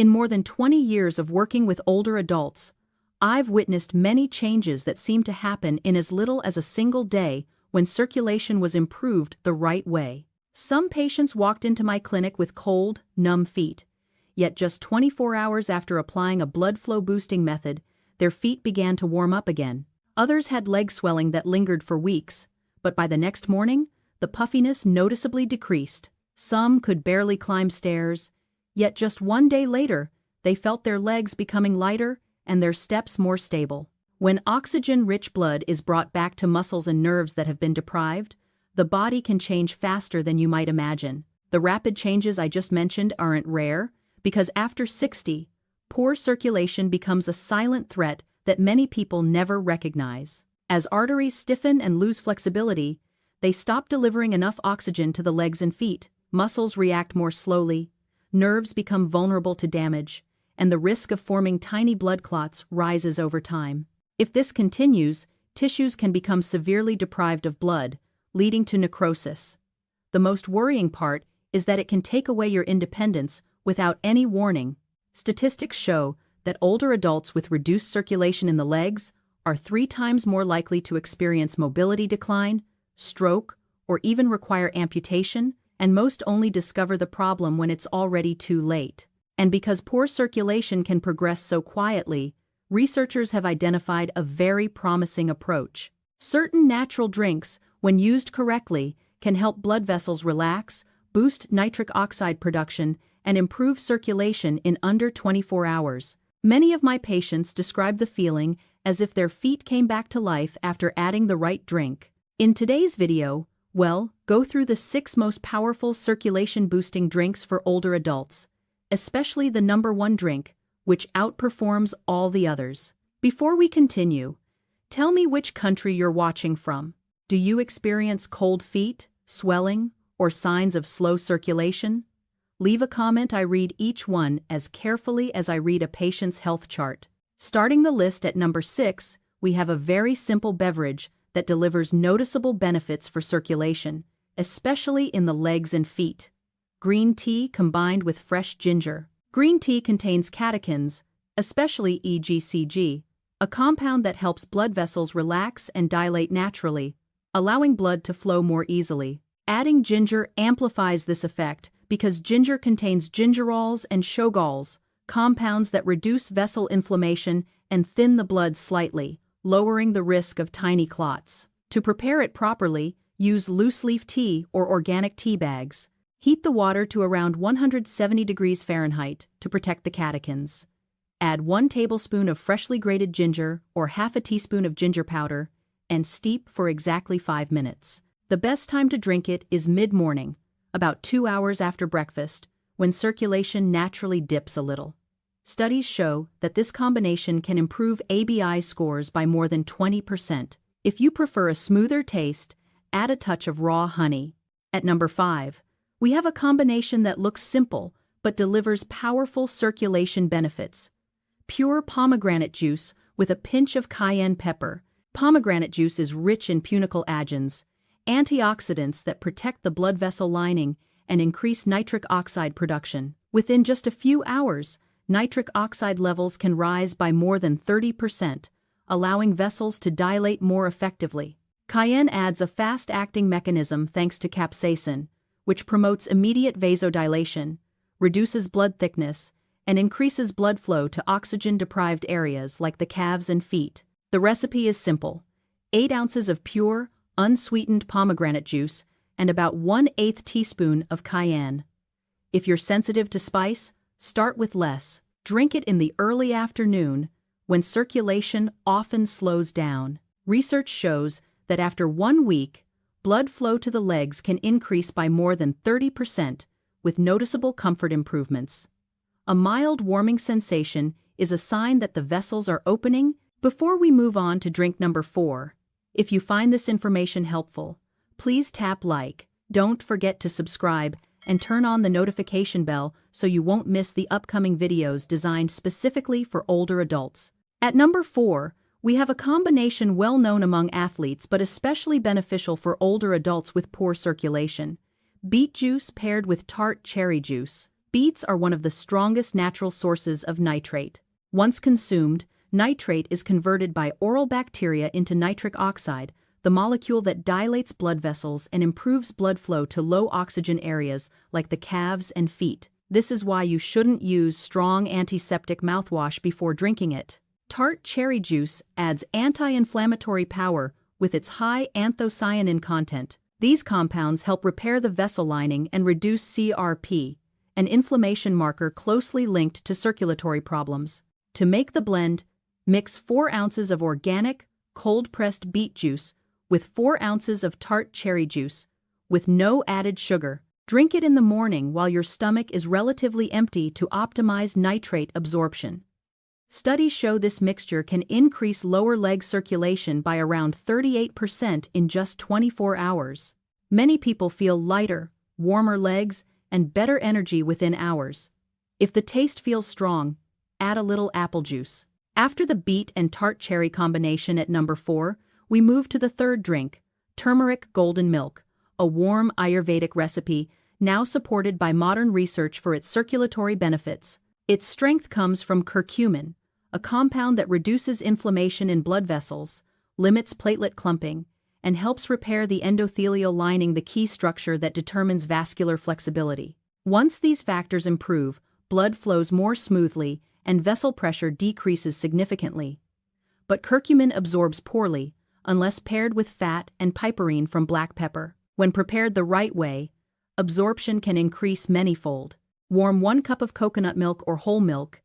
In more than 20 years of working with older adults, I've witnessed many changes that seem to happen in as little as a single day when circulation was improved the right way. Some patients walked into my clinic with cold, numb feet, yet just 24 hours after applying a blood flow boosting method, their feet began to warm up again. Others had leg swelling that lingered for weeks, but by the next morning, the puffiness noticeably decreased. Some could barely climb stairs, yet just one day later, they felt their legs becoming lighter and their steps more stable. When oxygen-rich blood is brought back to muscles and nerves that have been deprived, the body can change faster than you might imagine. The rapid changes I just mentioned aren't rare, because after 60, poor circulation becomes a silent threat that many people never recognize. As arteries stiffen and lose flexibility, they stop delivering enough oxygen to the legs and feet, muscles react more slowly, nerves become vulnerable to damage, and the risk of forming tiny blood clots rises over time. If this continues, tissues can become severely deprived of blood, leading to necrosis. The most worrying part is that it can take away your independence without any warning. Statistics show that older adults with reduced circulation in the legs are 3 times more likely to experience mobility decline, stroke, or even require amputation, and most only discover the problem when it's already too late. And because poor circulation can progress so quietly, researchers have identified a very promising approach. Certain natural drinks, when used correctly, can help blood vessels relax, boost nitric oxide production, and improve circulation in under 24 hours. Many of my patients describe the feeling as if their feet came back to life after adding the right drink. In today's video, go through the 6 most powerful circulation-boosting drinks for older adults, especially the #1 drink, which outperforms all the others. Before we continue, tell me which country you're watching from. Do you experience cold feet, swelling, or signs of slow circulation? Leave a comment. I read each one as carefully as I read a patient's health chart. Starting the list at number 6, we have a very simple beverage that delivers noticeable benefits for circulation, especially in the legs and feet. Green tea combined with fresh ginger. Green tea contains catechins, especially EGCG, a compound that helps blood vessels relax and dilate naturally, allowing blood to flow more easily. Adding ginger amplifies this effect because ginger contains gingerols and shogols, compounds that reduce vessel inflammation and thin the blood slightly, lowering the risk of tiny clots. To prepare it properly, use loose-leaf tea or organic tea bags. Heat the water to around 170 degrees Fahrenheit to protect the catechins. Add 1 tablespoon of freshly grated ginger or half a teaspoon of ginger powder and steep for exactly 5 minutes. The best time to drink it is mid-morning, about 2 hours after breakfast, when circulation naturally dips a little. Studies show that this combination can improve ABI scores by more than 20%. If you prefer a smoother taste, add a touch of raw honey. At number 5, we have a combination that looks simple but delivers powerful circulation benefits. Pure pomegranate juice with a pinch of cayenne pepper. Pomegranate juice is rich in punicle-agens, antioxidants that protect the blood vessel lining and increase nitric oxide production. Within just a few hours, nitric oxide levels can rise by more than 30%, allowing vessels to dilate more effectively. Cayenne adds a fast-acting mechanism thanks to capsaicin, which promotes immediate vasodilation, reduces blood thickness, and increases blood flow to oxygen-deprived areas like the calves and feet. The recipe is simple: 8 ounces of pure, unsweetened pomegranate juice and about 1/8 teaspoon of cayenne. If you're sensitive to spice, start with less. Drink it in the early afternoon, when circulation often slows down. Research shows that after 1 week, blood flow to the legs can increase by more than 30%, with noticeable comfort improvements. A mild warming sensation is a sign that the vessels are opening. Before we move on to drink number 4, if you find this information helpful, please tap like, don't forget to subscribe, and turn on the notification bell so you won't miss the upcoming videos designed specifically for older adults. At number 4, we have a combination well known among athletes but especially beneficial for older adults with poor circulation: beet juice paired with Tart cherry juice. Beets are one of the strongest natural sources of nitrate. Once consumed, nitrate is converted by oral bacteria into nitric oxide, the molecule that dilates blood vessels and improves blood flow to low-oxygen areas like the calves and feet. This is why you shouldn't use strong antiseptic mouthwash before drinking it. Tart cherry juice adds anti-inflammatory power with its high anthocyanin content. These compounds help repair the vessel lining and reduce CRP, an inflammation marker closely linked to circulatory problems. To make the blend, mix 4 ounces of organic, cold-pressed beet juice with 4 ounces of tart cherry juice, with no added sugar. Drink it in the morning while your stomach is relatively empty to optimize nitrate absorption. Studies show this mixture can increase lower leg circulation by around 38% in just 24 hours. Many people feel lighter, warmer legs, and better energy within hours. If the taste feels strong, add a little apple juice. After the beet and tart cherry combination at number 4, we move to the third drink, turmeric golden milk, a warm Ayurvedic recipe now supported by modern research for its circulatory benefits. Its strength comes from curcumin, a compound that reduces inflammation in blood vessels, limits platelet clumping, and helps repair the endothelial lining, the key structure that determines vascular flexibility. Once these factors improve, blood flows more smoothly and vessel pressure decreases significantly. But curcumin absorbs poorly, unless paired with fat and piperine from black pepper. When prepared the right way, absorption can increase manyfold. Warm 1 cup of coconut milk or whole milk,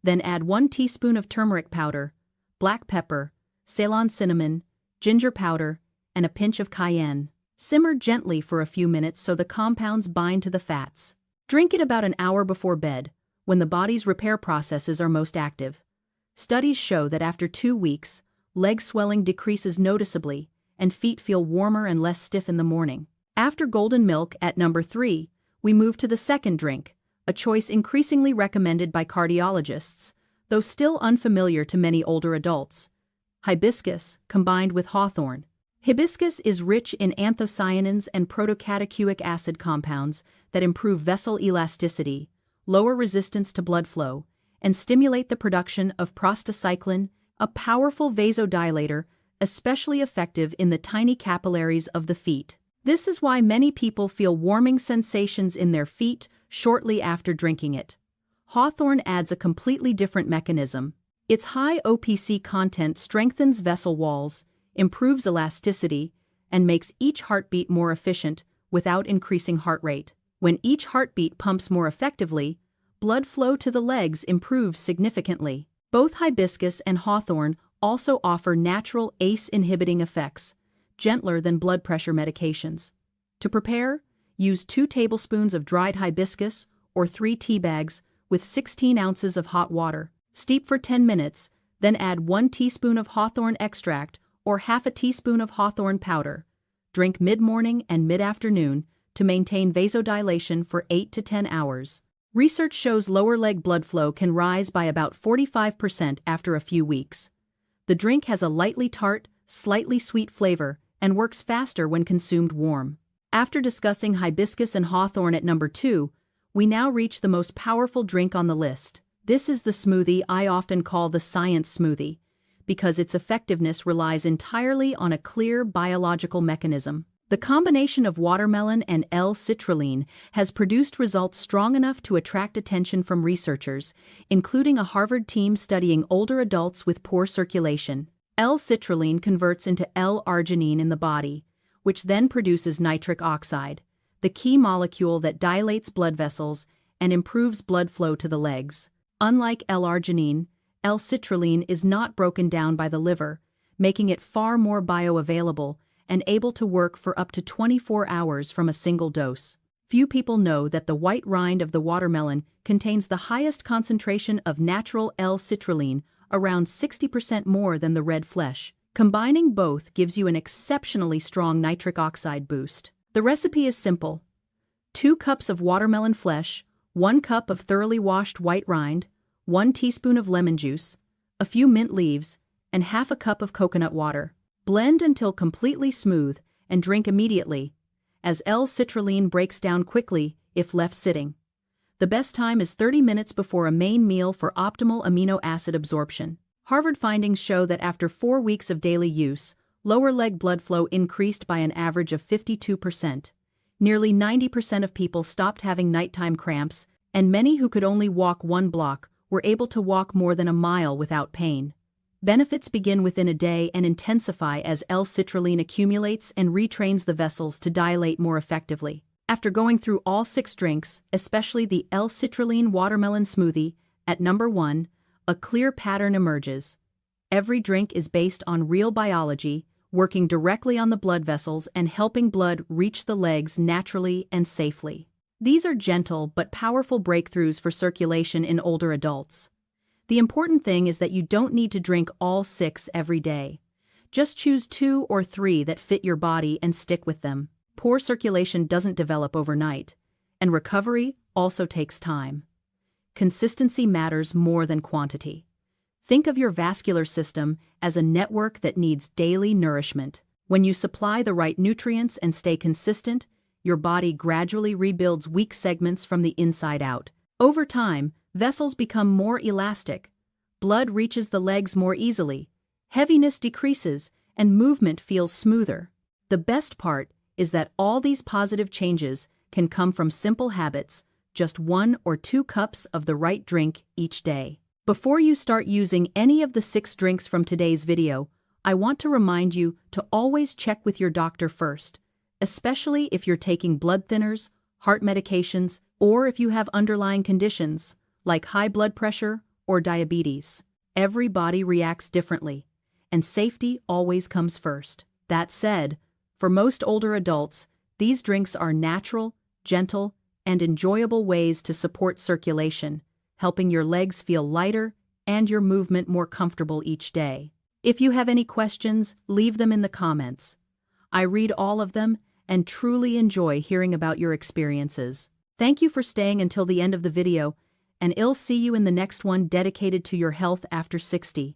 then add 1 teaspoon of turmeric powder, black pepper, Ceylon cinnamon, ginger powder, and a pinch of cayenne. Simmer gently for a few minutes so the compounds bind to the fats. Drink it about an hour before bed, when the body's repair processes are most active. Studies show that after 2 weeks, leg swelling decreases noticeably, and feet feel warmer and less stiff in the morning. After golden milk at number 3, we move to the second drink, a choice increasingly recommended by cardiologists, though still unfamiliar to many older adults. Hibiscus, combined with Hawthorn. Hibiscus is rich in anthocyanins and protocatechuic acid compounds that improve vessel elasticity, lower resistance to blood flow, and stimulate the production of prostacyclin, a powerful vasodilator, especially effective in the tiny capillaries of the feet. This is why many people feel warming sensations in their feet shortly after drinking it. Hawthorn adds a completely different mechanism. Its high OPC content strengthens vessel walls, improves elasticity, and makes each heartbeat more efficient without increasing heart rate. When each heartbeat pumps more effectively, blood flow to the legs improves significantly. Both hibiscus and hawthorn also offer natural ACE-inhibiting effects, gentler than blood pressure medications. To prepare, use 2 tablespoons of dried hibiscus or 3 tea bags with 16 ounces of hot water. Steep for 10 minutes, then add 1 teaspoon of hawthorn extract or half a teaspoon of hawthorn powder. Drink mid-morning and mid-afternoon to maintain vasodilation for 8 to 10 hours. Research shows lower leg blood flow can rise by about 45% after a few weeks. The drink has a lightly tart, slightly sweet flavor and works faster when consumed warm. After discussing hibiscus and hawthorn at number 2, we now reach the most powerful drink on the list. This is the smoothie I often call the science smoothie, because its effectiveness relies entirely on a clear biological mechanism. The combination of watermelon and L-Citrulline has produced results strong enough to attract attention from researchers, including a Harvard team studying older adults with poor circulation. L-Citrulline converts into L-arginine in the body, which then produces nitric oxide, the key molecule that dilates blood vessels and improves blood flow to the legs. Unlike L-arginine, L-Citrulline is not broken down by the liver, making it far more bioavailable and able to work for up to 24 hours from a single dose. Few people know that the white rind of the watermelon contains the highest concentration of natural L-citrulline, around 60% more than the red flesh. Combining both gives you an exceptionally strong nitric oxide boost. The recipe is simple. 2 cups of watermelon flesh, 1 cup of thoroughly washed white rind, 1 teaspoon of lemon juice, a few mint leaves, and half a cup of coconut water. Blend until completely smooth and drink immediately, as L-citrulline breaks down quickly if left sitting. The best time is 30 minutes before a main meal for optimal amino acid absorption. Harvard findings show that after 4 weeks of daily use, lower leg blood flow increased by an average of 52%. Nearly 90% of people stopped having nighttime cramps, and many who could only walk 1 block were able to walk more than a mile without pain. Benefits begin within a day and intensify as L-Citrulline accumulates and retrains the vessels to dilate more effectively. After going through all 6 drinks, especially the L-Citrulline watermelon smoothie, at number 1, a clear pattern emerges. Every drink is based on real biology, working directly on the blood vessels and helping blood reach the legs naturally and safely. These are gentle but powerful breakthroughs for circulation in older adults. The important thing is that you don't need to drink all 6 every day. Just choose 2 or 3 that fit your body and stick with them. Poor circulation doesn't develop overnight, and recovery also takes time. Consistency matters more than quantity. Think of your vascular system as a network that needs daily nourishment. When you supply the right nutrients and stay consistent, your body gradually rebuilds weak segments from the inside out. Over time, vessels become more elastic, blood reaches the legs more easily, heaviness decreases, and movement feels smoother. The best part is that all these positive changes can come from simple habits, just 1 or 2 cups of the right drink each day. Before you start using any of the 6 drinks from today's video, I want to remind you to always check with your doctor first, especially if you're taking blood thinners, heart medications, or if you have underlying conditions, like high blood pressure or diabetes. Every body reacts differently, and safety always comes first. That said, for most older adults, these drinks are natural, gentle, and enjoyable ways to support circulation, helping your legs feel lighter and your movement more comfortable each day. If you have any questions, leave them in the comments. I read all of them and truly enjoy hearing about your experiences. Thank you for staying until the end of the video, and I'll see you in the next one dedicated to your health after 60.